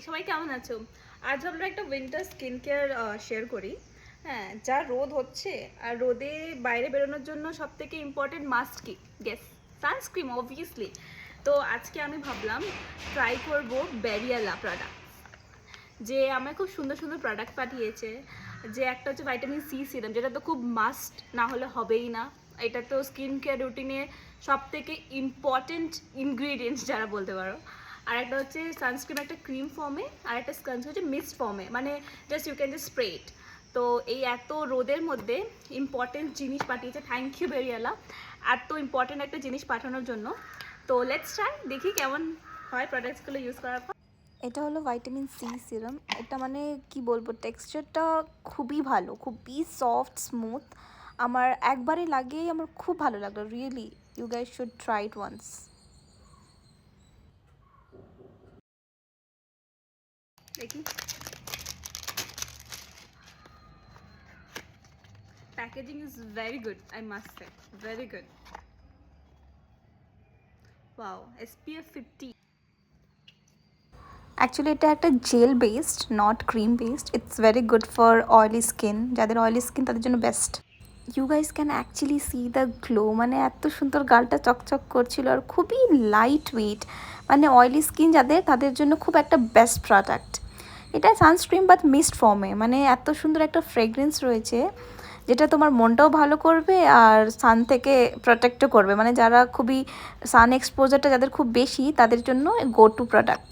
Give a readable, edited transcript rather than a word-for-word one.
সবাই কেমন আছো? আজ আমরা একটা উইন্টার স্কিন কেয়ার শেয়ার করি। হ্যাঁ, যা রোদ হচ্ছে আর রোদে বাইরে বেরোনোর জন্য সব থেকে ইম্পর্টেন্ট মাস্ট কি? Guess, sunscreen obviously. তো আজকে আমি ভাবলাম ট্রাই করব ব্যারিয়ালা প্রোডাক্ট, যে আমায় খুব সুন্দর সুন্দর প্রোডাক্ট পাঠিয়েছে। যে একটা হচ্ছে ভাইটামিন সি সিরাম, যেটা তো খুব মাস্ট, না হলে হবেই না। এটা তো স্কিন কেয়ার রুটিনে সব থেকে ইম্পর্টেন্ট ইনগ্রিডিয়েন্টস যারা বলতে পারো। আর একটা হচ্ছে সানস্ক্রিন, একটা ক্রিম ফর্মে, আর একটা সানস্ক্রিন হচ্ছে মিস্ট ফর্মে, মানে just you can just spray it. তো এই এত রোদের মধ্যে ইম্পর্টেন্ট জিনিস পাঠিয়েছে, থ্যাংক ইউ বেরিয়ালা এত ইম্পর্টেন্ট একটা জিনিস পাঠানোর জন্য। তো লেটস ট্রাই, দেখি কেমন হয় প্রোডাক্টসগুলো ইউজ করার পর। এটা হলো ভাইটামিন সি সিরাম। এটা মানে কি বলবো, টেক্সচারটা খুবই ভালো, খুবই সফট স্মুথ। আমার একবারে লাগিয়েই আমার খুব ভালো লাগলো, really you guys should try it once. দেখি, packaging is very good, I must say, very good. Wow, SPF 50. Actually এটা একটা gel based, not cream based. It's very good for oily skin, যাদের অয়েলি স্কিন তাদের জন্য best. You guys can actually see the glow, মানে এত সুন্দর গালটা চকচক করছিল আর খুবই লাইট ওয়েট, মানে অয়েলি স্কিন যাদের তাদের জন্য খুব একটা বেস্ট প্রোডাক্ট। এটা সানস্ক্রিন বাট মিস্ট ফর্মে, মানে এত সুন্দর একটা ফ্রেগরেন্স রয়েছে যেটা তোমার মনটাও ভালো করবে আর সান থেকে প্রোটেক্টও করবে। মানে যারা খুবই সান এক্সপোজারটা যাদের খুব বেশি, তাদের জন্য গো টু প্রোডাক্ট।